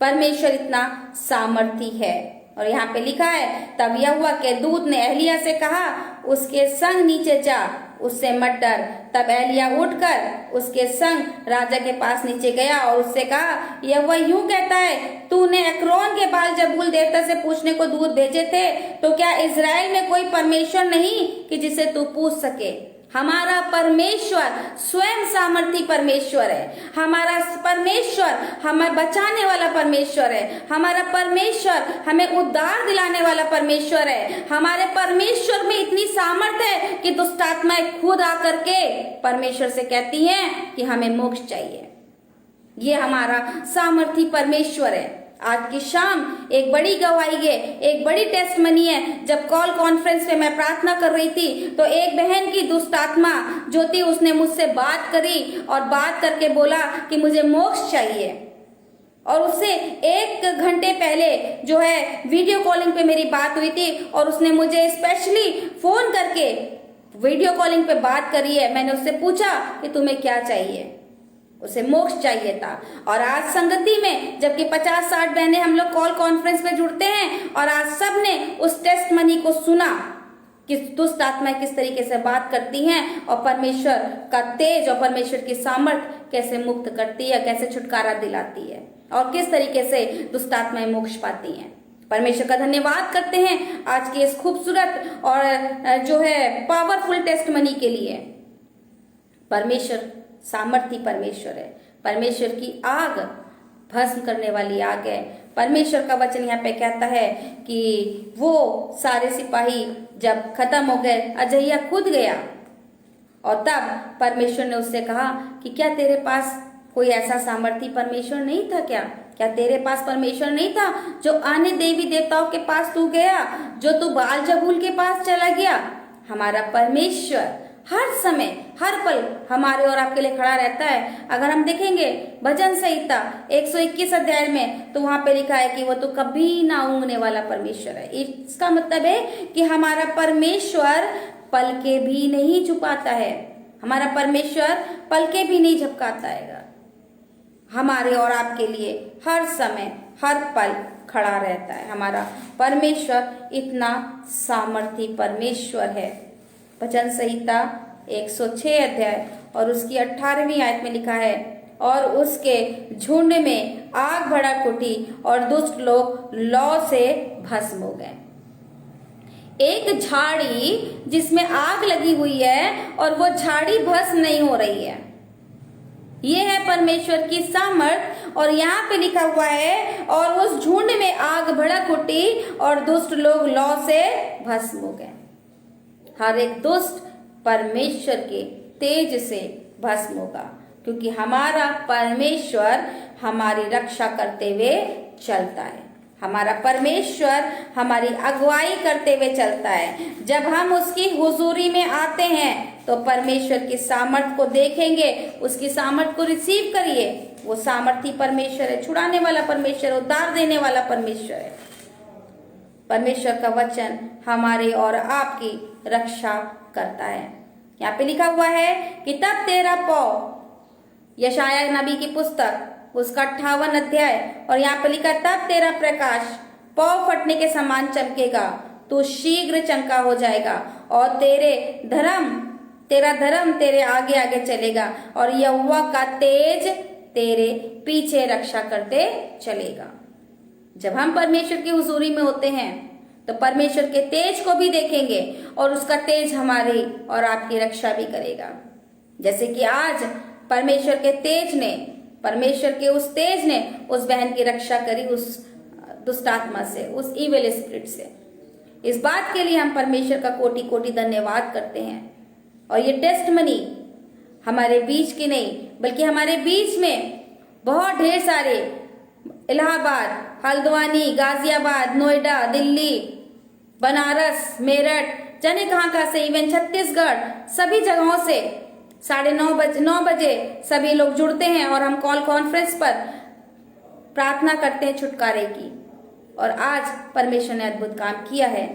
परमेश्वर इतना सामर्थी है। और यहाँ पे लिखा है, तब यहोवा के दूत ने एलिय्याह से कहा, उसके संग नीचे जा, उससे मत डर। तब एलिय्याह उठकर उसके संग राजा के पास नीचे गया और उससे कहा, यहोवा यूं कहता है, तूने एक्रोन के बाल जबूल देवता से पूछने को दूत भेजे थे, तो क्या इज़राइल में कोई परमेश्वर नहीं कि जिसे तू पूछ सके। हमारा परमेश्वर स्वयं सामर्थी परमेश्वर है। हमारा परमेश्वर हमें बचाने वाला परमेश्वर है। हमारा परमेश्वर हमें उद्धार दिलाने वाला परमेश्वर है। हमारे परमेश्वर में इतनी सामर्थ है कि दुष्ट आत्माएं खुद आकर के परमेश्वर से कहती हैं कि हमें मोक्ष चाहिए। ये हमारा सामर्थी परमेश्वर है। आज की शाम एक बड़ी गवाही है, एक बड़ी टेस्टमनी है। जब कॉल कॉन्फ्रेंस पे मैं प्रार्थना कर रही थी तो एक बहन की दुष्ट आत्मा जो थी उसने मुझसे बात करी और बात करके बोला कि मुझे मोक्ष चाहिए। और उससे 1 घंटे पहले जो है वीडियो कॉलिंग पे मेरी बात हुई थी और उसने मुझे स्पेशली फोन करके वीडियो कॉलिंग पे बात करी है। मैंने उससे पूछा कि तुम्हें क्या चाहिए, उसे मोक्ष चाहिए था। और आज संगति में जबकि 50-60 बहनें हम लोग कॉल कॉन्फ्रेंस में जुड़ते हैं और आज सब ने उस टेस्ट मनी को सुना कि दुष्ट आत्माएं किस तरीके से बात करती हैं और परमेश्वर का तेज और परमेश्वर की सामर्थ कैसे मुक्त करती है, कैसे छुटकारा दिलाती है और किस तरीके से दुष्ट आत्माएं मोक्ष पाती हैं। परमेश्वर का धन्यवाद करते हैं आज की इस खूबसूरत और जो है पावरफुल टेस्ट मनी के लिए। परमेश्वर सामर्थी परमेश्वर है। परमेश्वर की आग भस्म करने वाली आग है। परमेश्वर का वचन यहाँ पे कहता है कि वो सारे सिपाही जब खत्म हो गए, अजैया खुद गया और तब परमेश्वर ने उससे कहा कि क्या तेरे पास कोई ऐसा सामर्थी परमेश्वर नहीं था? क्या तेरे पास परमेश्वर नहीं था जो अन्य देवी देवताओं के पास तू गया, जो तू बाल जबूल के पास चला गया? हमारा परमेश्वर हर समय हर पल हमारे और आपके लिए खड़ा रहता है। अगर हम देखेंगे भजन संहिता 121 अध्याय में तो वहां पे लिखा है कि वो तो कभी ना ऊँगने वाला परमेश्वर है। इसका मतलब है कि हमारा परमेश्वर पल के भी नहीं छुपाता है। हमारा परमेश्वर पल के भी नहीं झपकाता है। हमारे और आपके लिए हर समय हर पल खड़ा रहता है। हमारा परमेश्वर इतना सामर्थी परमेश्वर है। भजन संहिता 106 अध्याय और उसकी 18वीं आयत में लिखा है, और उसके झुंड में आग भड़क उठी और दुष्ट लोग लौ से भस्म हो गए। एक झाड़ी जिसमें आग लगी हुई है और वो झाड़ी भस्म नहीं हो रही है। ये है परमेश्वर की सामर्थ। और यहाँ पे लिखा हुआ है, और उस झुंड में आग भड़क उठी और दुष्ट लोग लौ से भस्म हो गए। हर एक दुष्ट परमेश्वर के तेज से भस्म होगा, क्योंकि हमारा परमेश्वर हमारी रक्षा करते हुए चलता है। हमारा परमेश्वर हमारी अगुवाई करते हुए चलता है। जब हम उसकी हुजूरी में आते हैं तो परमेश्वर की सामर्थ को देखेंगे, उसकी सामर्थ को रिसीव करिए। वो सामर्थी परमेश्वर है, छुड़ाने वाला परमेश्वर, उद्धार देने वाला परमेश्वर है। परमेश्वर का वचन हमारे और आपकी रक्षा करता है। यहाँ पे लिखा हुआ है कि तब तेरा पौ, यशाया नबी की पुस्तक उसका 58 अध्याय, और यहाँ पे लिखा तब तेरा प्रकाश पौ फटने के समान चमकेगा, तू शीघ्र चंका हो जाएगा और तेरा धर्म तेरे आगे आगे चलेगा और यहोवा का तेज तेरे पीछे रक्षा करते चलेगा। जब हम परमेश्वर की हुजूरी में होते हैं तो परमेश्वर के तेज को भी देखेंगे और उसका तेज हमारी और आपकी रक्षा भी करेगा। जैसे कि आज परमेश्वर के उस तेज ने उस बहन की रक्षा करी, उस दुष्ट आत्मा से, उस इविल स्पिरिट से। इस बात के लिए हम परमेश्वर का कोटि कोटि धन्यवाद करते हैं। और ये टेस्टमनी हमारे बीच की नहीं, बल्कि हमारे बीच में बहुत ढेर सारे इलाहाबाद, हल्द्वानी, गाजियाबाद, नोएडा, दिल्ली, बनारस, मेरठ, जाने कहाँ से, इवन छत्तीसगढ़, सभी जगहों से 9:30 बजे सभी लोग जुड़ते हैं और हम कॉल कॉन्फ्रेंस पर प्रार्थना करते हैं छुटकारे की। और आज परमेश्वर ने अद्भुत काम किया है।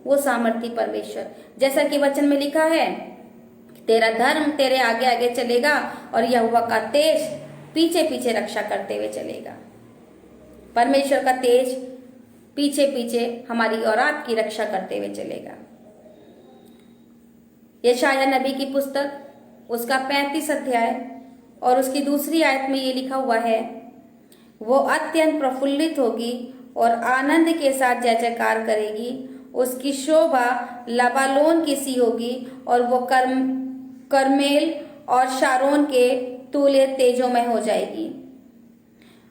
वो सामर्थी परमेश्वर, जैसा कि वचन में लिखा है, तेरा धर्म तेरे आगे आगे चलेगा और यहोवा का तेज पीछे पीछे रक्षा करते हुए चलेगा। परमेश्वर का तेज पीछे पीछे हमारी और आपकी रक्षा करते हुए चलेगा। यशाया नबी की पुस्तक उसका 35 अध्याय और उसकी 2 आयत में ये लिखा हुआ है, वो अत्यंत प्रफुल्लित होगी और आनंद के साथ जय जयकार करेगी। उसकी शोभा लबालोन की सी होगी और वो करमेल और शारोन के तुल्य तेजोमय हो जाएगी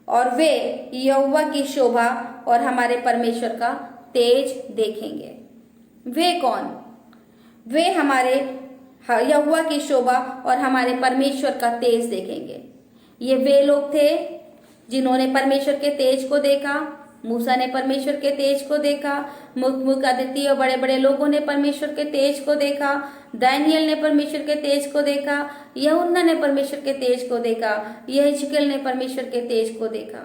और वे यहोवा की शोभा और हमारे परमेश्वर का तेज देखेंगे। वे कौन? वे हमारे यहोवा की शोभा और हमारे परमेश्वर का तेज देखेंगे। ये वे लोग थे जिन्होंने परमेश्वर के तेज को देखा। मूसा ने परमेश्वर के तेज को देखा, मुख अदिति और बड़े बड़े लोगों ने परमेश्वर के तेज को देखा, दानियल ने परमेश्वर के तेज को देखा, यूहन्ना ने परमेश्वर के तेज को देखा, यहेजकेल ने परमेश्वर के तेज को देखा।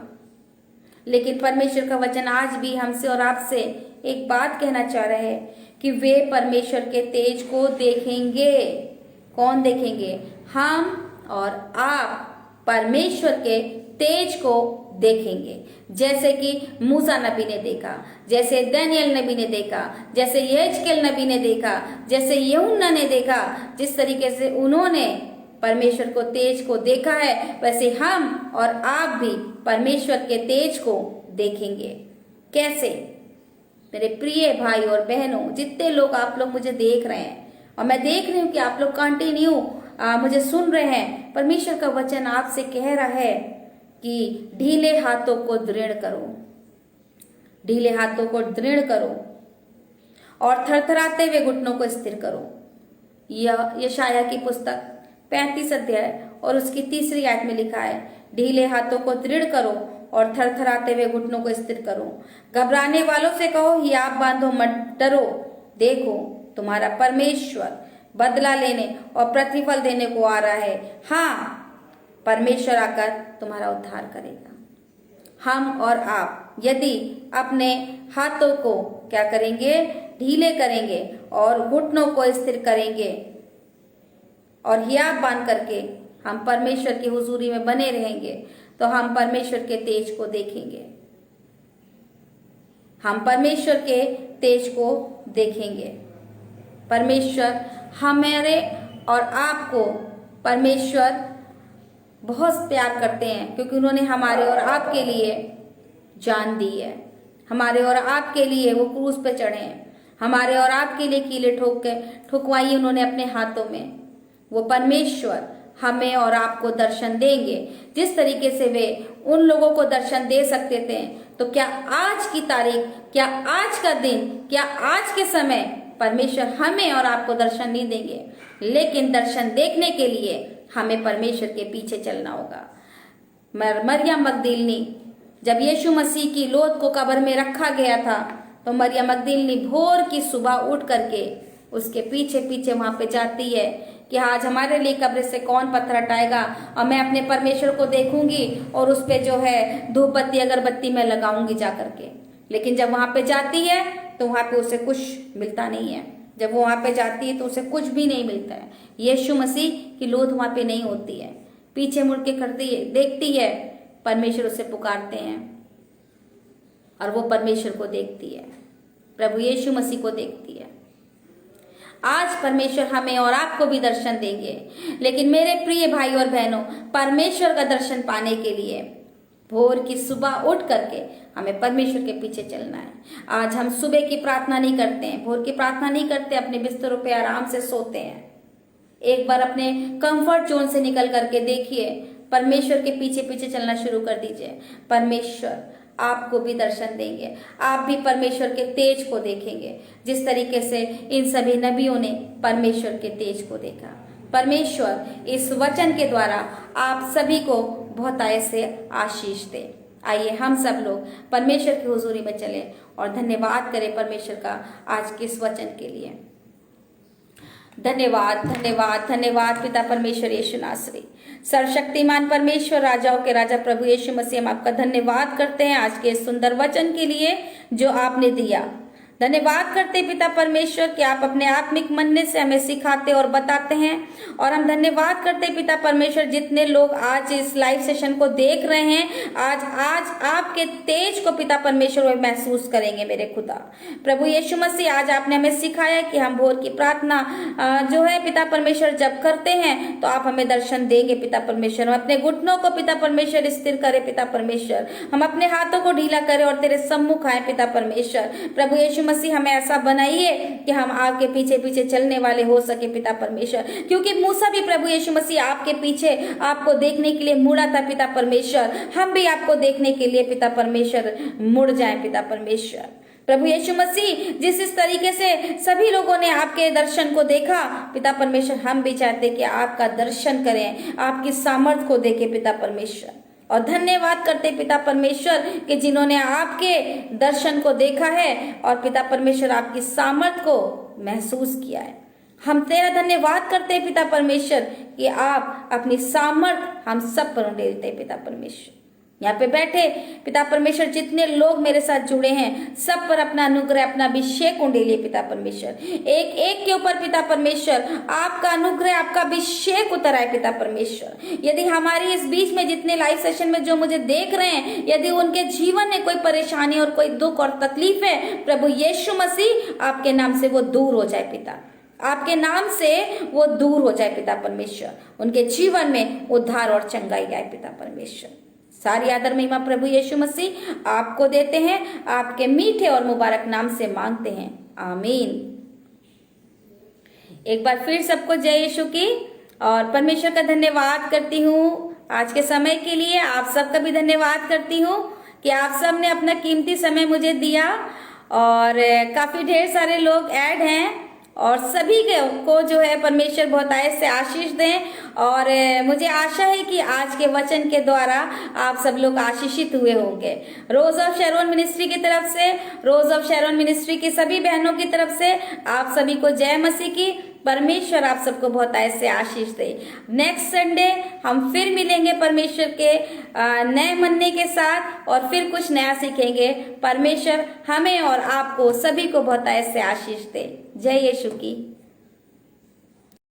लेकिन परमेश्वर का वचन आज भी हमसे और आपसे एक बात कहना चाह रहा है कि वे परमेश्वर के तेज को देखेंगे। कौन देखेंगे? हम और आप परमेश्वर के तेज को देखेंगे। जैसे कि मूसा नबी ने देखा, जैसे दानियल नबी ने देखा, जैसे यहेजकेल नबी ने देखा, जैसे यूहन्ना ने देखा, जिस तरीके से उन्होंने परमेश्वर को तेज को देखा है, वैसे हम और आप भी परमेश्वर के तेज को देखेंगे। कैसे? मेरे प्रिय भाई और बहनों, जितने लोग आप लोग मुझे देख रहे हैं और मैं देख रही हूँ कि आप लोग कंटिन्यू मुझे सुन रहे हैं, परमेश्वर का वचन आपसे कह रहा है कि ढीले हाथों को दृढ़ करो, ढीले हाथों को दृढ़ करो और थरथराते हुए घुटनों को स्थिर करो। यह यशाया की पुस्तक 35 अध्याय और उसकी 3री आयत में लिखा है, ढीले हाथों को दृढ़ करो और थरथराते हुए घुटनों को स्थिर करो। घबराने वालों से कहो, हियाव बांधो, मत डरो, देखो तुम्हारा परमेश्वर बदला लेने और प्रतिफल देने को आ रहा है। हाँ, परमेश्वर आकर तुम्हारा उद्धार करेगा। हम और आप यदि अपने हाथों को क्या करेंगे? ढीले करेंगे और घुटनों को स्थिर करेंगे और हियाव बांध करके हम परमेश्वर की हुजूरी में बने रहेंगे, तो हम परमेश्वर के तेज को देखेंगे। हम परमेश्वर के तेज को देखेंगे। परमेश्वर हमारे और आपको परमेश्वर बहुत प्यार करते हैं, क्योंकि उन्होंने हमारे और आपके लिए जान दी है। हमारे और आपके लिए वो क्रूस पे चढ़े हैं, हमारे और आपके लिए कीले ठुकवाई उन्होंने अपने हाथों में। वो परमेश्वर हमें और आपको दर्शन देंगे जिस तरीके से वे उन लोगों को दर्शन दे सकते थे। तो क्या आज की तारीख, क्या आज का दिन, क्या आज के समय परमेश्वर हमें और आपको दर्शन नहीं देंगे? लेकिन दर्शन देखने के लिए हमें परमेश्वर के पीछे चलना होगा। मरियम मगदलीनी, जब यीशु मसीह की लोथ को कब्र में रखा गया था, तो मरियम मगदलीनी भोर की सुबह उठ करके उसके पीछे पीछे वहां पे जाती है कि आज हमारे लिए कब्र से कौन पत्थर हटाएगा और मैं अपने परमेश्वर को देखूंगी और उस पे जो है धूप बत्ती अगरबत्ती मैं लगाऊंगी जा करके। लेकिन जब वहां पे जाती है तो वहां पे उसे कुछ मिलता नहीं है। जब वो वहां पे जाती है तो उसे कुछ भी नहीं मिलता है। यीशु मसीह की लोथ वहां पे नहीं होती है। पीछे मुड़ के करती है, देखती है, परमेश्वर उसे पुकारते हैं और वो परमेश्वर को देखती है, प्रभु यीशु मसीह को देखती है। आज परमेश्वर हमें और आपको भी दर्शन देंगे। लेकिन मेरे प्रिय भाई और बहनों, परमेश्वर का दर्शन पाने के लिए भोर की सुबह उठ करके हमें परमेश्वर के पीछे चलना है। आज हम सुबह की प्रार्थना नहीं करते हैं, भोर की प्रार्थना नहीं करते, अपने बिस्तरों पे आराम से सोते हैं। एक बार अपने कंफर्ट जोन से निकल करके देखिए, परमेश्वर के पीछे पीछे चलना शुरू कर दीजिए। परमेश्वर आपको भी दर्शन देंगे, आप भी परमेश्वर के तेज को देखेंगे जिस तरीके से इन सभी नबियों ने परमेश्वर के तेज को देखा। परमेश्वर इस वचन के द्वारा आप सभी को बहुतायत से आशीष दे। आइए हम सब लोग परमेश्वर की हुजूरी में चलें और धन्यवाद करें परमेश्वर का आज के इस वचन के लिए। धन्यवाद धन्यवाद धन्यवाद पिता परमेश्वर यीशु नासरी, सर्वशक्तिमान परमेश्वर, राजाओं के राजा प्रभु यीशु मसीह, हम आपका धन्यवाद करते हैं आज के इस सुंदर वचन के लिए जो आपने दिया। धन्यवाद करते पिता परमेश्वर कि आप अपने आत्मिक मन से हमें सिखाते और बताते हैं। और हम धन्यवाद करते पिता परमेश्वर, जितने लोग आज इस लाइव सेशन को देख रहे हैं, आज आपके तेज को पिता परमेश्वर वे महसूस करेंगे। मेरे खुदा प्रभु यीशु मसीह, आज आपने हमें सिखाया कि हम भोर की प्रार्थना जो है पिता परमेश्वर जब करते हैं तो आप हमें दर्शन देंगे पिता परमेश्वर। हम अपने घुटनों को पिता परमेश्वर स्थिर करें पिता परमेश्वर, हम अपने हाथों को ढीला करें और तेरे सम्मुख आए पिता परमेश्वर। प्रभु यीशु मसीह हमें ऐसा बनाइए कि हम आपके पीछे पीछे चलने वाले हो सके पिता परमेश्वर, क्योंकि मूसा भी प्रभु यीशु मसीह आपके पीछे आपको देखने के लिए मुड़ा था पिता परमेश्वर। हम भी आपको देखने के लिए पिता परमेश्वर मुड़ जाए पिता परमेश्वर। प्रभु यीशु मसीह जिस तरीके से सभी लोगों ने आपके दर्शन को देखा पिता परमेश्वर, हम भी चाहते कि आपका दर्शन करें, आपकी सामर्थ को देखें पिता परमेश्वर। और धन्यवाद करते पिता परमेश्वर कि जिन्होंने आपके दर्शन को देखा है और पिता परमेश्वर आपकी सामर्थ को महसूस किया है। हम तेरा धन्यवाद करते हैं पिता परमेश्वर कि आप अपनी सामर्थ हम सब पर उंडेलते हैं पिता परमेश्वर। यहाँ पे बैठे पिता परमेश्वर जितने लोग मेरे साथ जुड़े हैं सब पर अपना अनुग्रह, अपना अभिषेक उंडेलिए पिता परमेश्वर। एक एक के ऊपर पिता परमेश्वर आपका अनुग्रह, आपका अभिषेक उतर आए पिता परमेश्वर। यदि हमारी इस बीच में जितने लाइव सेशन में जो मुझे देख रहे हैं, यदि उनके जीवन में कोई परेशानी और कोई दुख और तकलीफ है, प्रभु यीशु मसीह आपके नाम से वो दूर हो जाए पिता, आपके नाम से वो दूर हो जाए पिता परमेश्वर। उनके जीवन में उद्धार और चंगाई आए पिता परमेश्वर। सारी आदर महिमा प्रभु यीशु मसीह आपको देते हैं, आपके मीठे और मुबारक नाम से मांगते हैं, आमीन। एक बार फिर सबको जय यीशु की और परमेश्वर का धन्यवाद करती हूँ आज के समय के लिए। आप सबका भी धन्यवाद करती हूँ कि आप सब ने अपना कीमती समय मुझे दिया और काफी ढेर सारे लोग ऐड हैं और सभी को जो है परमेश्वर बहुत आय से आशीष दें। और मुझे आशा है कि आज के वचन के द्वारा आप सब लोग आशीषित हुए होंगे। रोज ऑफ शैरोन मिनिस्ट्री की तरफ से, रोज ऑफ शैरोन मिनिस्ट्री की सभी बहनों की तरफ से आप सभी को जय मसीह की। परमेश्वर आप सबको बहुत आय से आशीष दे। नेक्स्ट संडे हम फिर मिलेंगे परमेश्वर के नए मनने के साथ और फिर कुछ नया सीखेंगे। परमेश्वर हमें और आपको सभी को बहुत आय से आशीष दे। जय यीशु की।